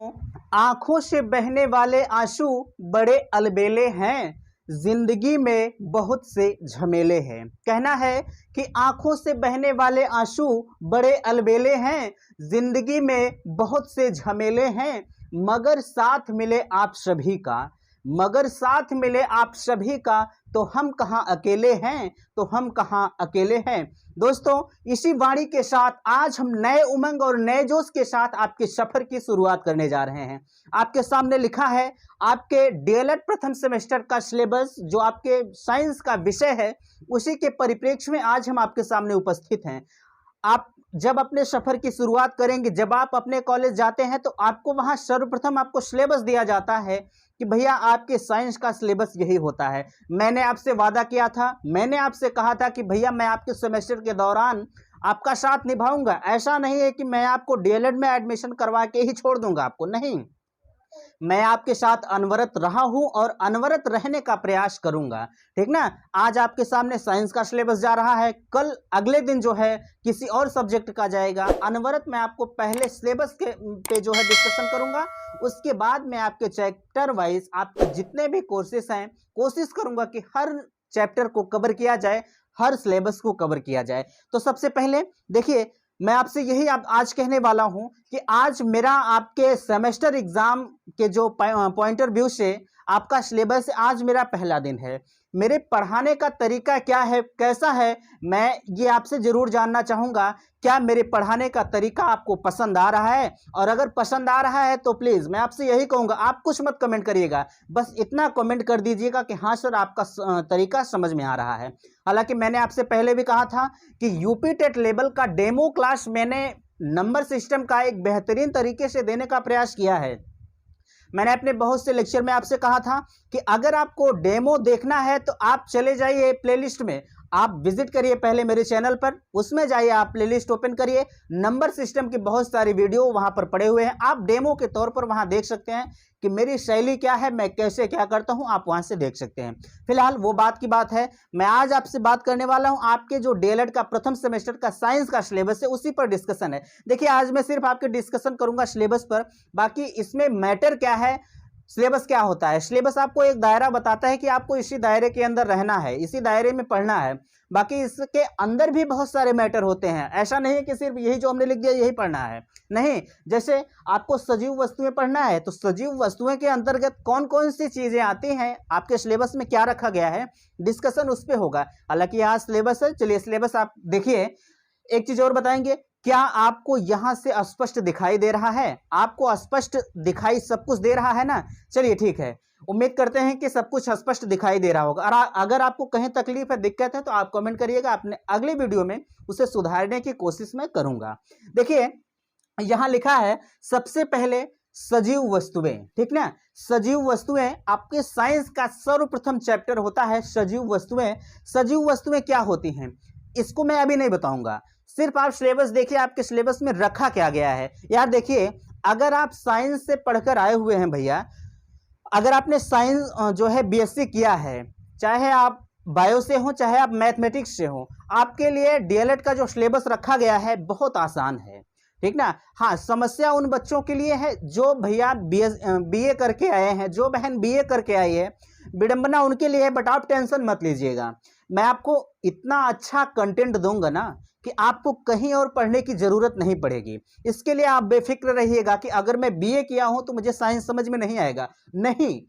आंखों से बहने वाले आंसू बड़े अलबेले हैं, जिंदगी में बहुत से झमेले हैं। कहना है कि आंखों से बहने वाले आंसू बड़े अलबेले हैं, जिंदगी में बहुत से झमेले हैं, मगर साथ मिले आप सभी का, मगर साथ मिले आप सभी का, तो हम कहाँ अकेले हैं, तो हम कहाँ अकेले हैं। दोस्तों, इसी वाणी के साथ आज हम नए उमंग और नए जोश के साथ आपके सफर की शुरुआत करने जा रहे हैं। आपके सामने लिखा है आपके डीएलएड प्रथम सेमेस्टर का सिलेबस, जो आपके साइंस का विषय है, उसी के परिप्रेक्ष्य में आज हम आपके सामने उपस्थित हैं। आप जब अपने सफर की शुरुआत करेंगे, जब आप अपने कॉलेज जाते हैं, तो आपको वहां सर्वप्रथम आपको सिलेबस दिया जाता है कि भैया आपके साइंस का सिलेबस यही होता है। मैंने आपसे वादा किया था, मैंने आपसे कहा था कि भैया मैं आपके सेमेस्टर के दौरान आपका साथ निभाऊंगा। ऐसा नहीं है कि मैं आपको डीएलएड में एडमिशन करवा के ही छोड़ दूंगा आपको, नहीं, मैं आपके साथ अनवरत रहा हूं और अनवरत रहने का प्रयास करूंगा। ठीक ना। आज आपके सामने साइंस का सिलेबस जा रहा है, कल अगले दिन जो है किसी और सब्जेक्ट का जाएगा। अनवरत मैं आपको पहले सिलेबस के पे जो है डिस्कशन करूंगा, उसके बाद मैं आपके चैप्टर वाइज आपके जितने भी कोर्सेस हैं कोशिश करूंगा कि हर चैप्टर को कवर किया जाए, हर सिलेबस को कवर किया जाए। तो सबसे पहले देखिए, मैं आपसे यही आज कहने वाला हूं कि आज मेरा आपके सेमेस्टर एग्जाम के जो पॉइंट ऑफ व्यू से आपका सिलेबस आज मेरा पहला दिन है। मेरे पढ़ाने का तरीका क्या है, कैसा है, मैं ये आपसे जरूर जानना चाहूँगा। क्या मेरे पढ़ाने का तरीका आपको पसंद आ रहा है? और अगर पसंद आ रहा है तो प्लीज़ मैं आपसे यही कहूँगा, आप कुछ मत कमेंट करिएगा, बस इतना कमेंट कर दीजिएगा कि हाँ सर आपका तरीका समझ में आ रहा है। हालांकि मैंने आपसे पहले भी कहा था कि यूपी टेट लेवल का डेमो क्लास मैंने नंबर सिस्टम का एक बेहतरीन तरीके से देने का प्रयास किया है। मैंने अपने बहुत से लेक्चर में आपसे कहा था कि अगर आपको डेमो देखना है तो आप चले जाइए प्लेलिस्ट में, आप विजिट करिए पहले मेरे चैनल पर, उसमें जाइए, आप प्लेलिस्ट ओपन करिए, नंबर सिस्टम की बहुत सारी वीडियो वहां पर पड़े हुए हैं, आप डेमो के तौर पर वहां देख सकते हैं कि मेरी शैली क्या है, मैं कैसे क्या करता हूं, आप वहां से देख सकते हैं। फिलहाल वो बात की बात है, मैं आज आपसे बात करने वाला हूं आपके जो डीएलएड का प्रथम सेमेस्टर का साइंस का सिलेबस है उसी पर डिस्कशन है। देखिए, आज मैं सिर्फ आपके डिस्कशन करूंगा सिलेबस पर, बाकी इसमें मैटर क्या है, सिलेबस क्या होता है। सिलेबस आपको एक दायरा बताता है कि आपको इसी दायरे के अंदर रहना है, इसी दायरे में पढ़ना है, बाकी इसके अंदर भी बहुत सारे मैटर होते हैं। ऐसा नहीं है कि सिर्फ यही जो हमने लिख दिया यही पढ़ना है, नहीं। जैसे आपको सजीव वस्तुएं पढ़ना है तो सजीव वस्तुएं के अंतर्गत कौन कौन सी चीजें आती हैं, आपके सिलेबस में क्या रखा गया है, डिस्कशन उस पर होगा। हालांकि यहाँ सिलेबस है, चलिए सिलेबस आप देखिए। एक चीज और बताएंगे, क्या आपको यहां से स्पष्ट दिखाई दे रहा है? आपको स्पष्ट दिखाई सब कुछ दे रहा है ना? चलिए ठीक है, उम्मीद करते हैं कि सब कुछ स्पष्ट दिखाई दे रहा होगा। और अगर आपको कहीं तकलीफ है, दिक्कत है, तो आप कमेंट करिएगा, अपने अगले वीडियो में उसे सुधारने की कोशिश मैं करूंगा। देखिए, यहां लिखा है सबसे पहले सजीव वस्तुएं। ठीक ना, सजीव वस्तुएं आपके साइंस का सर्वप्रथम चैप्टर होता है सजीव वस्तुएं। सजीव वस्तुएं क्या होती हैं इसको मैं अभी नहीं बताऊंगा, सिर्फ आप सिलेबस देखिए, आपके सिलेबस में रखा क्या गया है। यार देखिए, अगर आप साइंस से पढ़कर आए हुए हैं भैया, अगर आपने साइंस जो है बीएससी किया है, चाहे आप बायो से हो चाहे आप मैथमेटिक्स से हो, आपके लिए डीएलएड का जो सिलेबस रखा गया है बहुत आसान है। ठीक ना। हाँ, समस्या उन बच्चों के लिए है जो भैया बीए करके आए हैं, जो बहन बीए करके आई है, विडंबना उनके लिए है, बट आप टेंशन मत लीजिएगा। मैं आपको इतना अच्छा कंटेंट दूंगा ना कि आपको कहीं और पढ़ने की जरूरत नहीं पड़ेगी। इसके लिए आप बेफिक्र रहिएगा कि अगर मैं बीए किया हूं तो मुझे साइंस समझ में नहीं आएगा। नहीं,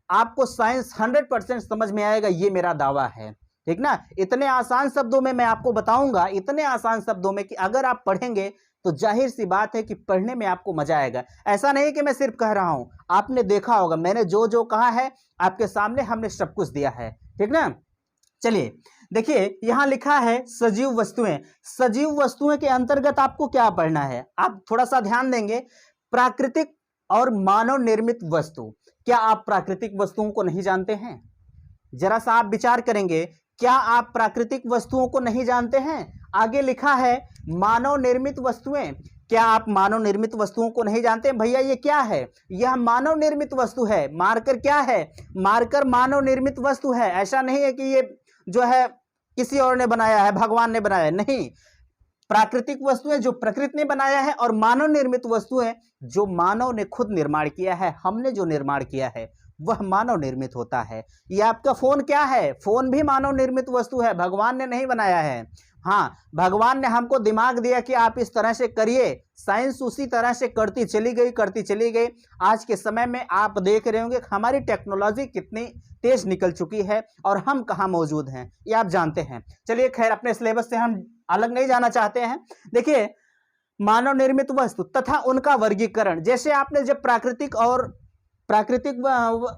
आपको साइंस 100% समझ में आएगा, ये मेरा दावा है। ठीक ना। इतने आसान शब्दों में मैं आपको बताऊंगा, इतने आसान शब्दों में कि अगर आप पढ़ेंगे तो जाहिर सी बात है कि पढ़ने में आपको मजा आएगा। ऐसा नहीं कि मैं सिर्फ कह रहा हूं, आपने देखा होगा मैंने जो जो कहा है आपके सामने हमने सब कुछ दिया है। ठीक ना। चलिए देखिए, यहां लिखा है सजीव वस्तुएं। सजीव वस्तुएं के अंतर्गत आपको क्या पढ़ना है, आप थोड़ा सा ध्यान देंगे। प्राकृतिक और मानव निर्मित वस्तु। क्या आप प्राकृतिक वस्तुओं को नहीं जानते हैं? जरा सा आप विचार करेंगे, क्या आप प्राकृतिक वस्तुओं को नहीं जानते हैं? आगे लिखा है मानव निर्मित वस्तुएं। क्या आप मानव निर्मित वस्तुओं को नहीं जानते? भैया ये क्या है? यह मानव निर्मित वस्तु है। मार्कर क्या है? मार्कर मानव निर्मित वस्तु है। ऐसा नहीं है कि ये जो है किसी और ने बनाया है, भगवान ने बनाया है, नहीं। प्राकृतिक वस्तुएं जो प्रकृति ने बनाया है, और मानव निर्मित वस्तुएं जो मानव ने खुद निर्माण किया है। हमने जो निर्माण किया है वह मानव निर्मित होता है। ये आपका फोन क्या है? फोन भी मानव निर्मित वस्तु है, भगवान ने नहीं बनाया है। हाँ, भगवान ने हमको दिमाग दिया कि आप इस तरह से करिए, साइंस उसी तरह से करती चली गई। आज के समय में आप देख रहे होंगे हमारी टेक्नोलॉजी कितनी तेज निकल चुकी है और हम कहाँ मौजूद हैं ये आप जानते हैं। चलिए खैर, अपने सिलेबस से हम अलग नहीं जाना चाहते हैं। देखिए, मानव निर्मित वस्तु तथा उनका वर्गीकरण, जैसे आपने जब प्राकृतिक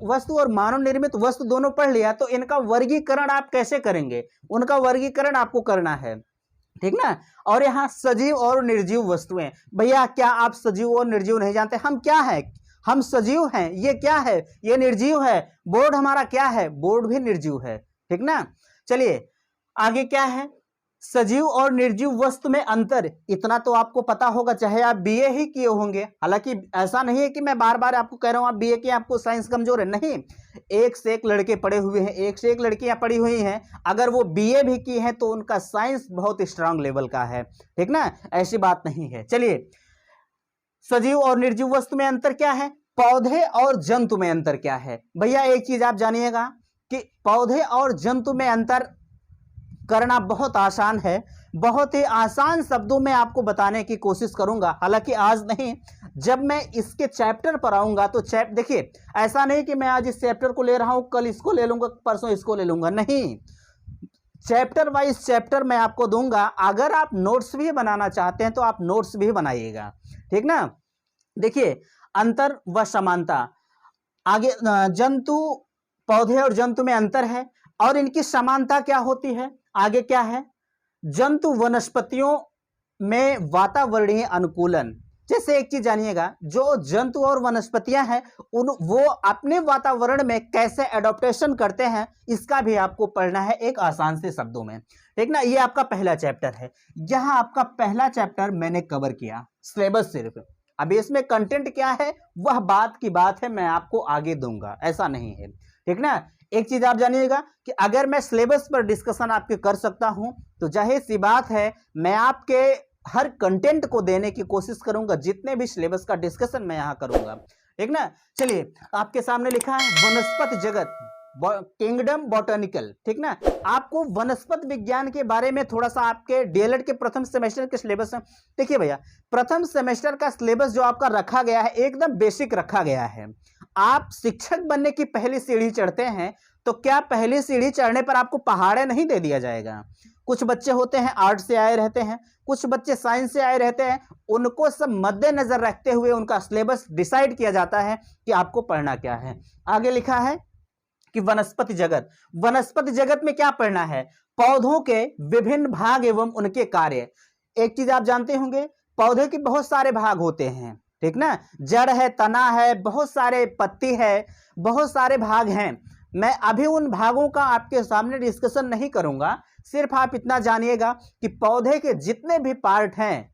वस्तु और मानव निर्मित वस्तु दोनों पढ़ लिया, तो इनका वर्गीकरण आप कैसे करेंगे, उनका वर्गीकरण आपको करना है, ठीक ना। और यहाँ सजीव और निर्जीव वस्तुएं, भैया क्या आप सजीव और निर्जीव नहीं जानते? हम क्या है? हम सजीव हैं। ये क्या है? ये निर्जीव है। बोर्ड हमारा क्या है? बोर्ड भी निर्जीव है, ठीक ना। चलिए आगे क्या है, सजीव और निर्जीव वस्तु में अंतर, इतना तो आपको पता होगा, चाहे आप बीए ही किए होंगे। हालांकि ऐसा नहीं है कि मैं बार बार आपको कह रहा हूं आप बीए किए आपको साइंस कमजोर है, नहीं। एक से एक लड़के पढ़े हुए हैं, एक से एक लड़कियां पढ़ी हुई हैं, अगर वो बीए भी की हैं तो उनका साइंस बहुत स्ट्रांग लेवल का है, ठीक ना, ऐसी बात नहीं है। चलिए, सजीव और निर्जीव वस्तु में अंतर क्या है, पौधे और जंतु में अंतर क्या है? भैया एक चीज आप जानिएगा कि पौधे और जंतु में अंतर करना बहुत आसान है। बहुत ही आसान शब्दों में आपको बताने की कोशिश करूंगा, हालांकि आज नहीं, जब मैं इसके चैप्टर पर आऊंगा तो देखिए, ऐसा नहीं कि मैं आज इस चैप्टर को ले रहा हूं, कल इसको ले लूंगा, परसों इसको ले लूंगा, नहीं। चैप्टर वाइज चैप्टर मैं आपको दूंगा। अगर आप नोट्स भी बनाना चाहते हैं तो आप नोट्स भी बनाइएगा, ठीक ना। देखिए, अंतर व समानता, आगे जंतु, पौधे और जंतु में अंतर है और इनकी समानता क्या होती है। आगे क्या है, जंतु वनस्पतियों में वातावरणीय अनुकूलन, जैसे एक चीज जानिएगा, जो जंतु और वनस्पतियां हैं वो अपने वातावरण में कैसे एडॉप्टेशन करते हैं, इसका भी आपको पढ़ना है एक आसान से शब्दों में, ठीक ना। ये आपका पहला चैप्टर है। यहां आपका पहला चैप्टर मैंने कवर किया, सिलेबस सिर्फ। अभी इसमें कंटेंट क्या है वह बात की बात है, मैं आपको आगे दूंगा, ऐसा नहीं है, ठीक ना। एक चीज आप जानिएगा कि अगर मैं सिलेबस पर डिस्कशन आपके कर सकता हूं तो जाहिर सी बात है मैं आपके हर कंटेंट को देने की कोशिश करूंगा, जितने भी सिलेबस का डिस्कशन मैं यहां करूंगा, ठीक ना। चलिए, आपके सामने लिखा है वनस्पति जगत, किंगडम बॉटनिकल, ठीक ना। आपको वनस्पति विज्ञान के बारे में थोड़ा सा आपके डीएलएड के प्रथम सेमेस्टर के सिलेबस में, देखिए भैया, प्रथम सेमेस्टर का सिलेबस जो आपका रखा गया है एकदम बेसिक रखा गया है। आप शिक्षक बनने की पहली सीढ़ी चढ़ते हैं तो क्या पहली सीढ़ी चढ़ने पर आपको पहाड़े नहीं दे दिया जाएगा? कुछ बच्चे होते हैं आर्ट से आए रहते हैं, कुछ बच्चे साइंस से आए रहते हैं, उनको सब मद्देनजर रखते हुए उनका सिलेबस डिसाइड किया जाता है कि आपको पढ़ना क्या है। आगे लिखा है कि वनस्पति जगत, वनस्पति जगत में क्या पढ़ना है, पौधों के विभिन्न भाग एवं उनके कार्य। एक चीज आप जानते होंगे, पौधे के बहुत सारे भाग होते हैं, ठीक ना, जड़ है, तना है, बहुत सारे पत्ती है, बहुत सारे भाग हैं। मैं अभी उन भागों का आपके सामने डिस्कशन नहीं करूंगा, सिर्फ आप इतना जानिएगा कि पौधे के जितने भी पार्ट हैं,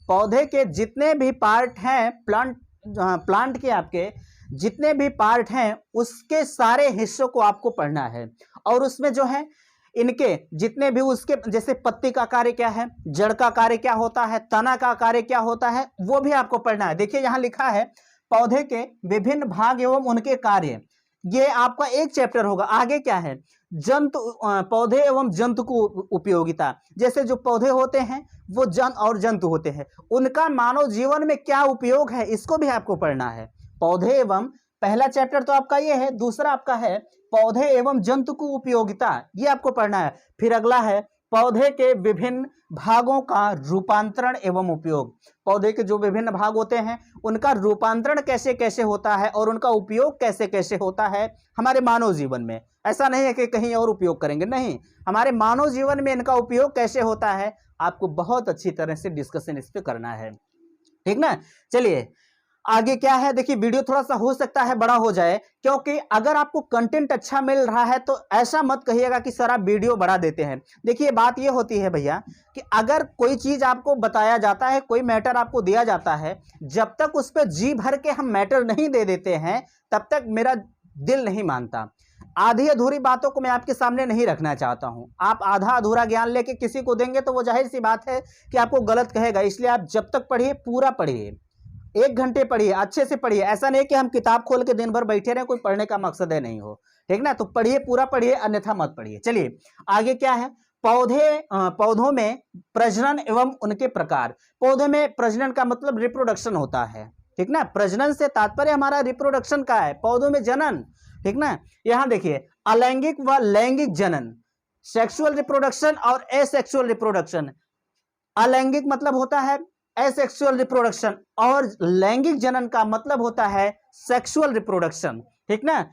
पौधे के जितने भी पार्ट हैं, प्लांट के आपके जितने भी पार्ट हैं उसके सारे हिस्सों को आपको पढ़ना है। और उसमें जो है इनके जितने भी उसके, जैसे पत्ती का कार्य क्या है, जड़ का कार्य क्या होता है, तना का कार्य क्या होता है, वो भी आपको पढ़ना है। देखिए यहाँ लिखा है पौधे के विभिन्न भाग एवं उनके कार्य, ये आपका एक चैप्टर होगा। आगे क्या है, जंतु, पौधे एवं जंतु को उपयोगिता, जैसे जो पौधे होते हैं वो और जंतु होते हैं, उनका मानव जीवन में क्या उपयोग है, इसको भी आपको पढ़ना है। पौधे एवं, पहला चैप्टर तो आपका ये है, दूसरा आपका है पौधे एवं जंतु को उपयोगिता, ये आपको पढ़ना है। फिर अगला है पौधे के विभिन्न भागों का रूपांतरण एवं उपयोग, पौधे के जो विभिन्न भाग होते हैं उनका रूपांतरण कैसे कैसे होता है और उनका उपयोग कैसे कैसे होता है हमारे मानव जीवन में। ऐसा नहीं है कि कहीं और उपयोग करेंगे, नहीं, हमारे मानव जीवन में इनका उपयोग कैसे होता है आपको बहुत अच्छी तरह से डिस्कशन इस पे करना है, ठीक ना। चलिए आगे क्या है, देखिए वीडियो थोड़ा सा हो सकता है बड़ा हो जाए, क्योंकि अगर आपको कंटेंट अच्छा मिल रहा है तो ऐसा मत कहिएगा कि सर आप वीडियो बढ़ा देते हैं। देखिए बात ये होती है भैया कि अगर कोई चीज आपको बताया जाता है, कोई मैटर आपको दिया जाता है, जब तक उस पर जी भर के हम मैटर नहीं दे देते हैं तब तक मेरा दिल नहीं मानता। आधी अधूरी बातों को मैं आपके सामने नहीं रखना चाहता हूं। आप आधा अधूरा ज्ञान लेके किसी को देंगे तो वो जाहिर सी बात है कि आपको गलत कहेगा। इसलिए आप जब तक पढ़िए पूरा पढ़िए, 1 घंटे पढ़िए, अच्छे से पढ़िए। ऐसा नहीं कि हम किताब खोल के दिन भर बैठे रहे, कोई पढ़ने का मकसद है नहीं हो, ठीक ना। तो पढ़िए, पूरा पढ़िए, अन्यथा मत पढ़िए। चलिए आगे क्या है, पौधों में प्रजनन एवं उनके प्रकार। पौधे में प्रजनन का मतलब रिप्रोडक्शन होता है, ठीक ना। प्रजनन से तात्पर्य हमारा रिप्रोडक्शन का है, पौधों में जनन, ठीक ना। यहां देखिए अलैंगिक व लैंगिक जनन, सेक्सुअल रिप्रोडक्शन और एसेक्सुअल रिप्रोडक्शन। अलैंगिक मतलब होता है एसेक्सुअल रिप्रोडक्शन और लैंगिक जनन का मतलब होता है सेक्सुअल रिप्रोडक्शन, ठीक ना।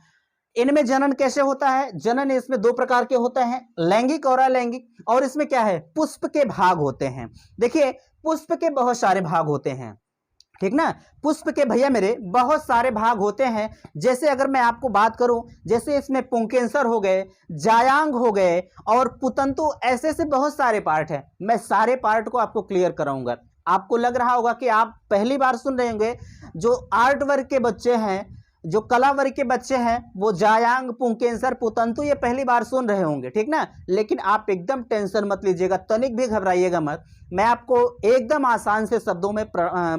इनमें जनन कैसे होता है, जनन इसमें 2 प्रकार के होते हैं, लैंगिक और अलैंगिक। और इसमें क्या है, पुष्प के भाग होते हैं। देखिए पुष्प के बहुत सारे भाग होते हैं, ठीक ना। पुष्प के भैया मेरे बहुत सारे भाग होते हैं। जैसे अगर मैं आपको बात करूं, जैसे इसमें पुंकेसर हो गए, जायांग हो गए और पुतंतु, ऐसे से बहुत सारे पार्ट हैं। मैं सारे पार्ट को आपको क्लियर कराऊंगा। आपको लग रहा होगा कि आप पहली बार सुन रहे होंगे, जो आर्ट वर्ग के बच्चे हैं, जो कला वर्ग के बच्चे हैं, वो जायांग, पुंकेसर, पुतंतु ये पहली बार सुन रहे होंगे, ठीक ना। लेकिन आप एकदम टेंशन मत लीजिएगा, तनिक भी घबराइएगा मत। मैं आपको एकदम आसान से शब्दों में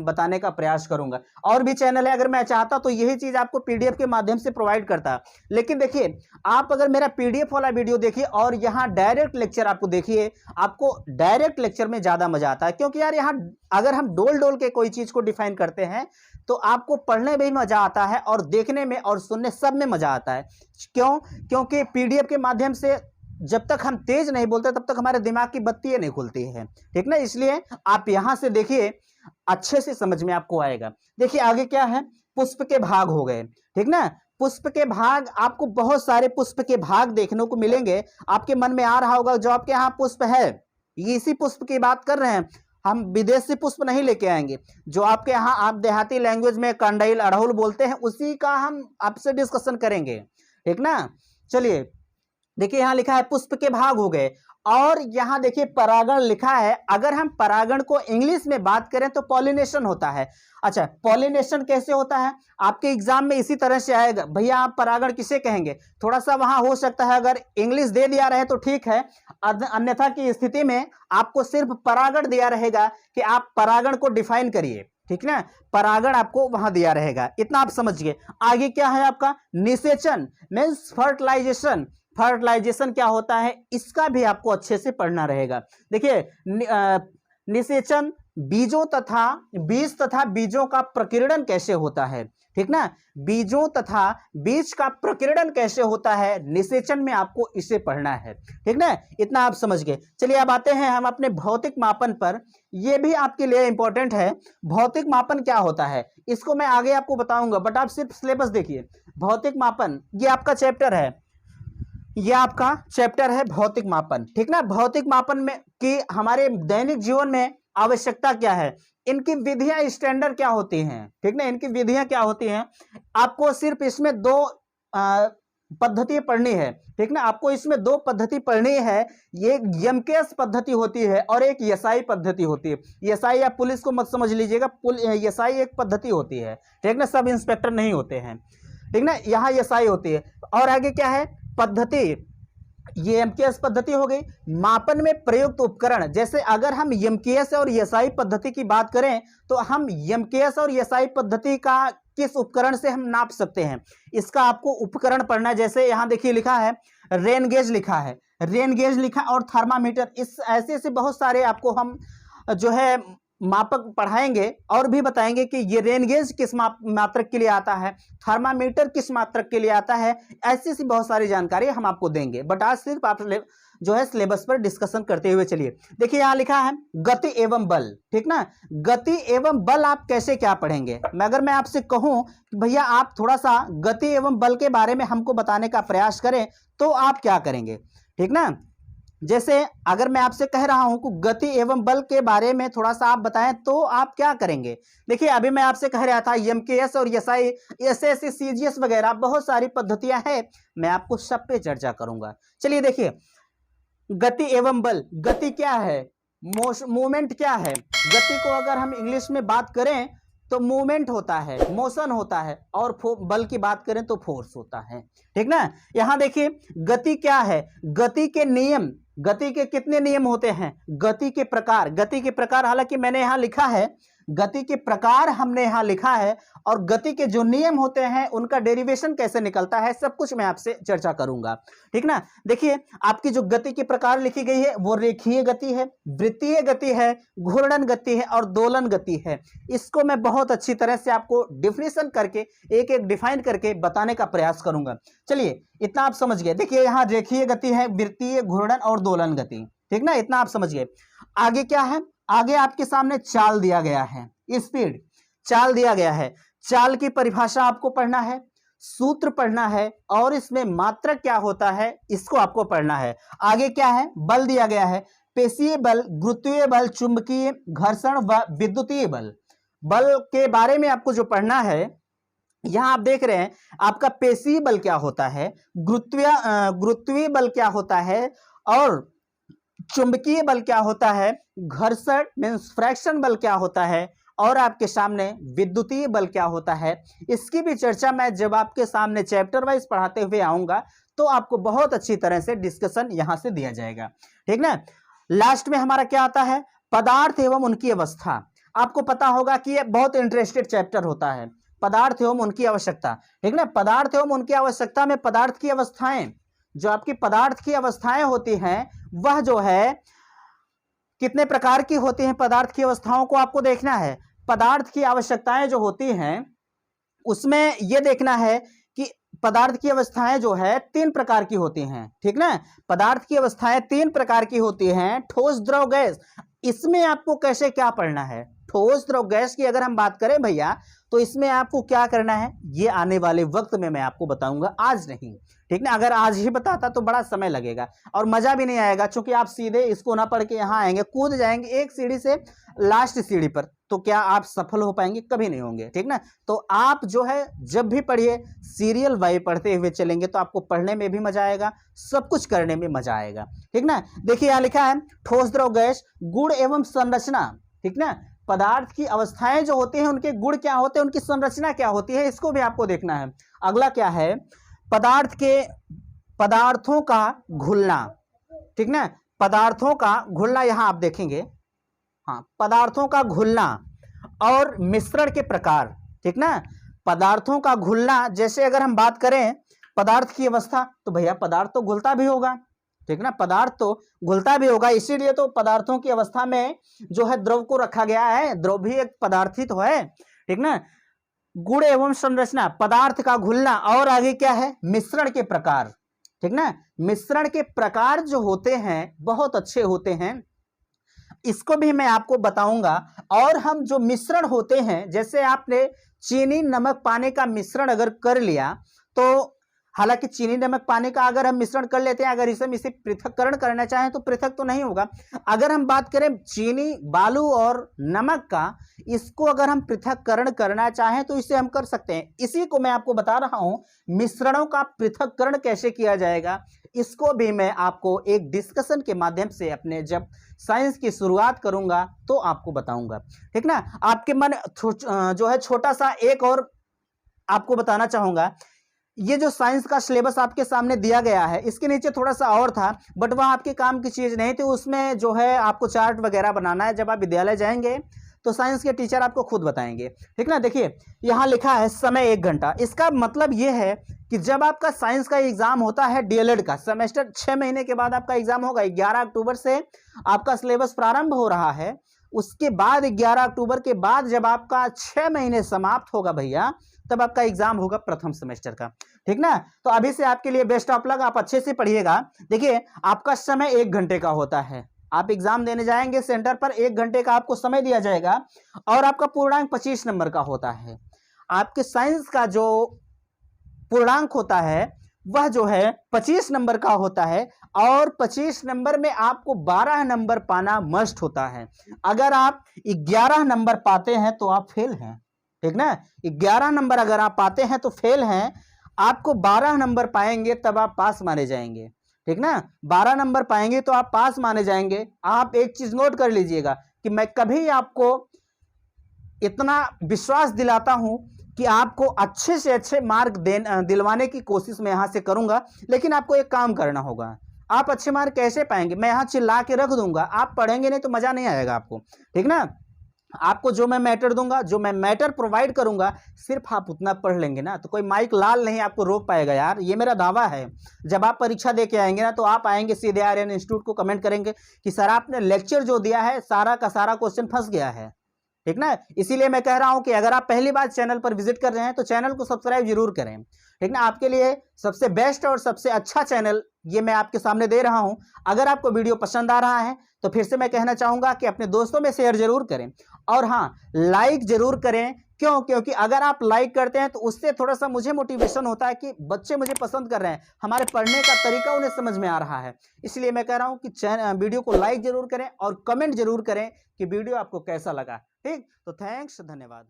बताने का प्रयास करूंगा। और भी चैनल है, अगर मैं चाहता तो यही चीज आपको पीडीएफ के माध्यम से प्रोवाइड करता। लेकिन देखिए आप अगर मेरा पीडीएफ वाला वीडियो देखिए और यहाँ डायरेक्ट लेक्चर आपको देखिए, आपको डायरेक्ट लेक्चर में ज्यादा मजा आता है। क्योंकि यार यहाँ अगर हम डोल डोल के कोई चीज को डिफाइन करते हैं तो आपको पढ़ने में भी मजा आता है और देखने में और सुनने सब में मजा आता है। क्यों? क्योंकि पीडीएफ के माध्यम से जब तक हम तेज नहीं बोलते तब तक हमारे दिमाग की बत्ती नहीं खुलती है, ठीक ना। इसलिए आप यहां से देखिए, अच्छे से समझ में आपको आएगा। देखिए आगे क्या है, पुष्प के भाग हो गए, ठीक ना। पुष्प के भाग, आपको बहुत सारे पुष्प के भाग देखने को मिलेंगे। आपके मन में आ रहा होगा जो आपके यहाँ पुष्प है, इसी पुष्प की बात कर रहे हैं हम, विदेशी पुष्प नहीं लेके आएंगे। जो आपके यहाँ आप देहाती लैंग्वेज में कंडैल, अड़हुल बोलते हैं, उसी का हम आपसे डिस्कशन करेंगे, ठीक ना। चलिए देखिए यहां लिखा है पुष्प के भाग हो गए, और यहां देखिए परागण लिखा है। अगर हम परागण को इंग्लिश में बात करें तो पॉलिनेशन होता है। अच्छा, पॉलिनेशन कैसे होता है, आपके एग्जाम में इसी तरह से आएगा, भैया आप परागण किसे कहेंगे। थोड़ा सा वहां हो सकता है अगर इंग्लिश दे दिया रहे तो ठीक है, अन्यथा की स्थिति में आपको सिर्फ परागण दिया रहेगा कि आप परागण को डिफाइन करिए, ठीक ना। परागण आपको वहां दिया रहेगा, इतना आप समझिए। आगे क्या है आपका, निषेचन मीन्स फर्टिलाइजेशन। फर्टिलाइजेशन क्या होता है, इसका भी आपको अच्छे से पढ़ना रहेगा। देखिए निषेचन बीजों तथा बीजों का प्रकीर्णन कैसे होता है, ठीक ना। बीजों तथा बीज का प्रकीर्णन कैसे होता है, निषेचन में आपको इसे पढ़ना है, ठीक ना। इतना आप समझ गए। चलिए अब आते हैं हम अपने भौतिक मापन पर। यह भी आपके लिए इंपॉर्टेंट है। भौतिक मापन क्या होता है इसको मैं आगे आपको बताऊंगा, बट आप सिर्फ सिलेबस देखिए। भौतिक मापन ये आपका चैप्टर है, यह आपका चैप्टर है भौतिक मापन, ठीक ना। भौतिक मापन में कि हमारे दैनिक जीवन में आवश्यकता क्या है, इनकी विधियां स्टैंडर्ड क्या होती हैं, ठीक ना। इनकी विधियां क्या होती हैं, आपको सिर्फ इसमें 2 पद्धति पढ़नी है, ठीक ना। आपको इसमें 2 पद्धति पढ़नी है। ये यमकेश पद्धति होती है और एक यसाई पद्धति होती है। यसाई या पुलिस को मत समझ लीजिएगा, यसाई एक पद्धति होती है, ठीक ना। सब इंस्पेक्टर नहीं होते हैं, ठीक ना, यहाँ यसाई होती है। और आगे क्या है पद्धति, ये एमकेएस पद्धति हो गई। मापन में प्रयुक्त उपकरण, जैसे अगर हम एमकेएस और एसआई पद्धति की बात करें तो हम एमकेएस और एसआई पद्धति का किस उपकरण से हम नाप सकते हैं, इसका आपको उपकरण पढ़ना है। जैसे यहां देखिए लिखा है रेन गेज, लिखा है रेन गेज लिखा और थर्मामीटर। इस ऐसे ऐसे बहुत सारे आपको हम जो है मापक पढ़ाएंगे और भी बताएंगे कि ये रेन गेज किस मात्रक के लिए आता है, थर्मामीटर किस मात्रक के लिए आता है। ऐसी सी बहुत सारी जानकारी हम आपको देंगे, बट आज सिर्फ आप जो है सिलेबस पर डिस्कशन करते हुए चलिए। देखिए यहां लिखा है गति एवं बल, ठीक ना। गति एवं बल आप कैसे क्या पढ़ेंगे, अगर मैं आपसे कहूं कि भैया आप थोड़ा सा गति एवं बल के बारे में हमको बताने का प्रयास करें तो आप क्या करेंगे, ठीक ना। जैसे अगर मैं आपसे कह रहा हूं कि गति एवं बल के बारे में थोड़ा सा आप बताएं तो आप क्या करेंगे। देखिए अभी मैं आपसे कह रहा था एमकेएस और एसआई, एसएससी, सीजीएस वगैरह बहुत सारी पद्धतियां हैं, मैं आपको सब पे चर्चा करूंगा। चलिए देखिए गति एवं बल, गति क्या है, मूवमेंट क्या है। गति को अगर हम इंग्लिश में बात करें तो मूवमेंट होता है, मोशन होता है, और बल की बात करें तो फोर्स होता है। ठीक ना। यहां देखिए गति क्या है, गति के नियम, गति के कितने नियम होते हैं, गति के प्रकार, गति के प्रकार हालांकि मैंने यहां लिखा है, गति के प्रकार हमने यहां लिखा है, और गति के जो नियम होते हैं उनका डेरिवेशन कैसे निकलता है सब कुछ मैं आपसे चर्चा करूंगा। ठीक ना। देखिए आपकी जो गति के प्रकार लिखी गई है वो रेखीय गति है, वृत्तीय गति है, घूर्णन गति है और दोलन गति है। इसको मैं बहुत अच्छी तरह से आपको डिफिनेशन करके एक एक डिफाइन करके बताने का प्रयास करूंगा। चलिए इतना आप समझ गए। देखिए यहां रेखीय गति है, वृत्तीय, घूर्णन और दोलन गति। ठीक ना, इतना आप समझ गए। आगे क्या है, आगे आपके सामने चाल दिया गया है, स्पीड, चाल दिया गया है। चाल की परिभाषा आपको पढ़ना है, सूत्र पढ़ना है, और इसमें मात्रक क्या होता है इसको आपको पढ़ना है। आगे क्या है, बल दिया गया है, पेशीय बल, गुरुत्वीय बल, चुंबकीय, घर्षण व विद्युतीय बल। बल के बारे में आपको जो पढ़ना है, यहां आप देख रहे हैं आपका पेशीय बल क्या होता है, गुरुत्वीय बल क्या होता है, और चुंबकीय बल क्या होता है, घर्षण मींस फ्रैक्शन बल क्या होता है, और आपके सामने विद्युतीय बल क्या होता है। इसकी भी चर्चा मैं जब आपके सामने चैप्टर वाइज पढ़ाते हुए आऊंगा तो आपको बहुत अच्छी तरह से डिस्कशन यहां से दिया जाएगा। ठीक ना। लास्ट में हमारा क्या आता है, पदार्थ एवं उनकी अवस्था। आपको पता होगा कि यह बहुत इंटरेस्टेड चैप्टर होता है, पदार्थ एवं उनकी आवश्यकता। ठीक ना। पदार्थ एवं उनकी आवश्यकता में पदार्थ की अवस्थाएं, जो आपकी पदार्थ की अवस्थाएं होती हैं वह जो है कितने प्रकार की होती हैं, पदार्थ की अवस्थाओं को आपको देखना है। पदार्थ की आवश्यकताएं जो होती हैं उसमें यह देखना है कि पदार्थ की अवस्थाएं जो है 3 प्रकार की होती हैं। ठीक ना। पदार्थ की अवस्थाएं 3 प्रकार की होती हैं, ठोस, द्रव, गैस। इसमें आपको कैसे क्या पढ़ना है, ठोस, द्रव, गैस की अगर हम बात करें भैया तो इसमें आपको क्या करना है ये आने वाले वक्त में मैं आपको बताऊंगा, आज नहीं। ठीक ना। अगर आज ही बताता तो बड़ा समय लगेगा और मजा भी नहीं आएगा, क्योंकि आप सीधे इसको ना पढ़ के यहाँ आएंगे, कूद जाएंगे एक सीढ़ी से लास्ट सीढ़ी पर, तो क्या आप सफल हो पाएंगे, कभी नहीं होंगे। ठीक ना। तो आप जो है जब भी पढ़िए सीरियल वाइज पढ़ते हुए चलेंगे तो आपको पढ़ने में भी मजा आएगा, सब कुछ करने में मजा आएगा। ठीक ना। देखिए यहां लिखा है ठोस, द्रव, गैस, गुण एवं संरचना। ठीक ना। पदार्थ की अवस्थाएं जो होती हैं उनके गुण क्या होते हैं, उनकी संरचना क्या होती है, इसको भी आपको देखना है। अगला क्या है, पदार्थों का घुलना। ठीक ना। पदार्थों का घुलना यहां आप देखेंगे, हाँ, पदार्थों का घुलना और मिश्रण के प्रकार। ठीक ना। पदार्थों का घुलना, जैसे अगर हम बात करें पदार्थ की अवस्था तो भैया पदार्थ तो घुलता भी होगा। ठीक ना। पदार्थ तो घुलता भी होगा, इसीलिए तो पदार्थों की अवस्था में जो है द्रव को रखा गया है, द्रव भी एक पदार्थ ही तो है। ठीक ना। गुण एवं संरचना, पदार्थ का घुलना, और आगे क्या है, मिश्रण के प्रकार। ठीक ना। मिश्रण के प्रकार जो होते हैं बहुत अच्छे होते हैं, इसको भी मैं आपको बताऊंगा। और हम जो मिश्रण होते हैं, जैसे आपने चीनी नमक पानी का मिश्रण अगर कर लिया तो, हालांकि चीनी नमक पानी का अगर हम मिश्रण कर लेते हैं, अगर इसे पृथक्करण करना चाहें तो पृथक तो नहीं होगा। अगर हम बात करें चीनी, बालू और नमक का, इसको अगर हम पृथक्करण करना चाहें तो इसे हम कर सकते हैं। इसी को मैं आपको बता रहा हूं, मिश्रणों का पृथक्करण कैसे किया जाएगा, इसको भी मैं आपको एक डिस्कशन के माध्यम से अपने जब साइंस की शुरुआत करूंगा तो आपको बताऊंगा। ठीक ना। आपके मन जो है छोटा सा एक और आपको बताना चाहूंगा, ये जो साइंस का सिलेबस आपके सामने दिया गया है इसके नीचे थोड़ा सा और था, बट वह आपके काम की चीज नहीं थी। उसमें जो है आपको चार्ट वगैरह बनाना है, जब आप विद्यालय जाएंगे तो साइंस के टीचर आपको खुद बताएंगे। ठीक ना। देखिए यहाँ लिखा है समय 1 घंटा, इसका मतलब ये है कि जब आपका साइंस का एग्जाम होता है डीएलएड का, सेमेस्टर 6 महीने के बाद आपका एग्जाम होगा। 11 अक्टूबर से आपका सिलेबस प्रारंभ हो रहा है, उसके बाद 11 अक्टूबर के बाद जब आपका 6 महीने समाप्त होगा भैया, तब आपका एग्जाम होगा प्रथम सेमेस्टर का। ठीक ना। तो अभी से आपके लिए बेस्ट ऑफ लक, आप अच्छे से पढ़िएगा। देखिए आपका समय 1 घंटे का होता है, आप एग्जाम देने जाएंगे सेंटर पर, 1 घंटे का आपको समय दिया जाएगा, और आपका पूर्णांक 25 नंबर का होता है। आपके साइंस का जो पूर्णांक होता है वह जो है 25 नंबर का होता है, और 25 नंबर में आपको 12 नंबर पाना मस्ट होता है। अगर आप 11 नंबर पाते हैं तो आप फेल हैं। ठीक ना। 11 नंबर अगर आप पाते हैं तो फेल हैं, आपको 12 नंबर पाएंगे तब आप पास माने जाएंगे। ठीक ना। 12 नंबर पाएंगे तो आप पास माने जाएंगे। आप एक चीज नोट कर लीजिएगा कि मैं कभी आपको इतना विश्वास दिलाता हूं कि आपको अच्छे से अच्छे मार्क दिलवाने की कोशिश मैं यहां से करूंगा। लेकिन आपको एक काम करना होगा। आप अच्छे मार्क कैसे पाएंगे? मैं यहां चिल्ला के रख दूंगा, आप पढ़ेंगे नहीं तो मजा नहीं आएगा आपको, ठीक ना। आपको जो मैं मैटर दूंगा, जो मैं मैटर प्रोवाइड करूंगा, सिर्फ आप उतना पढ़ लेंगे ना तो कोई माइक लाल नहीं आपको रोक पाएगा यार, ये मेरा दावा है। जब आप परीक्षा दे के आएंगे ना तो आप आएंगे सीधे आर्यन इंस्टीट्यूट को, कमेंट करेंगे कि सर आपने लेक्चर जो दिया है सारा का सारा क्वेश्चन फंस गया है, ठीक ना। इसीलिए मैं कह रहा हूं कि अगर आप पहली बार चैनल पर विजिट कर रहे हैं तो चैनल को सब्सक्राइब जरूर करें, ठीक ना। आपके लिए सबसे बेस्ट और सबसे अच्छा चैनल ये मैं आपके सामने दे रहा हूं। अगर आपको वीडियो पसंद आ रहा है तो फिर से मैं कहना चाहूंगा कि अपने दोस्तों में शेयर जरूर करें और हाँ, लाइक जरूर करें। क्यों? क्योंकि अगर आप लाइक करते हैं तो उससे थोड़ा सा मुझे मोटिवेशन होता है कि बच्चे मुझे पसंद कर रहे हैं, हमारे पढ़ने का तरीका उन्हें समझ में आ रहा है। इसलिए मैं कह रहा हूं कि वीडियो को लाइक जरूर करें और कमेंट जरूर करें कि वीडियो आपको कैसा लगा। ठीक, तो थैंक्स, धन्यवाद।